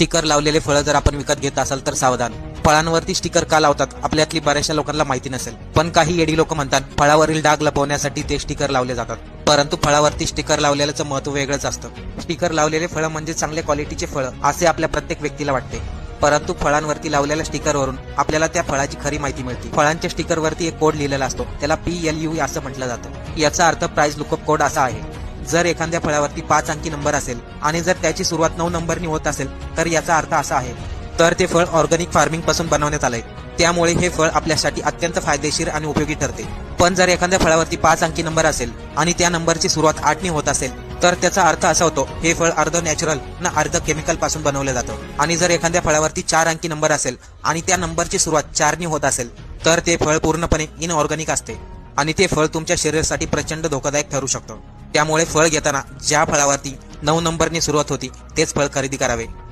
Sticker लावलेले फळं जर आपण विकत घेत असाल तर सावधान. फळांवरती स्टिकर का लावतात आपल्यातली बऱ्याचशा लोकांना माहिती नसेल, पण काही येडी लोक म्हणतात फळावरील डाग लपवण्यासाठी ते स्टिकर लावले जातात. परंतु फळावरती स्टिकर लावलेल्याचं महत्व वेगळंच असतं. स्टिकर लावलेले फळं म्हणजे चांगल्या क्वालिटीचे फळं असे आपल्या प्रत्येक व्यक्तीला वाटते, परंतु फळांवरती लावलेल्या स्टिकरवरून आपल्याला त्या फळाची खरी माहिती मिळते. फळांच्या स्टिकरवरती एक कोड लिहिलेला असतो, त्याला PLU असं म्हटलं जातं. याचा अर्थ प्राइस लुकअप कोड असा आहे. जर एखाद्या फळावरती 5 अंकी नंबर असेल आणि जर त्याची सुरुवात 9 नंबरनी होत असेल तर याचा अर्थ असा आहे तर ते फळ ऑर्गॅनिक फार्मिंग पासून बनवण्यात आलंय, त्यामुळे हे फळ आपल्यासाठी अत्यंत फायदेशीर आणि उपयोगी ठरते. पण जर एखाद्या फळावरती 5 अंकी नंबर असेल आणि त्या नंबरची सुरुवात 8 नी होत असेल तर त्याचा अर्थ असा होतो हे फळ अर्ध नॅचरल ना अर्ध केमिकल पासून बनवलं जातं. आणि जर एखाद्या फळावरती 4 अंकी नंबर असेल आणि त्या नंबरची सुरुवात 4 नी होत असेल तर ते फळ पूर्णपणे इनऑर्गॅनिक असते आणि ते फळ तुमच्या शरीरासाठी प्रचंड धोकादायक ठरू शकतं. त्यामुळे फळ घेताना ज्या फळावरती 9 नंबरनी सुरुवात होती तेच फळ खरेदी करावे.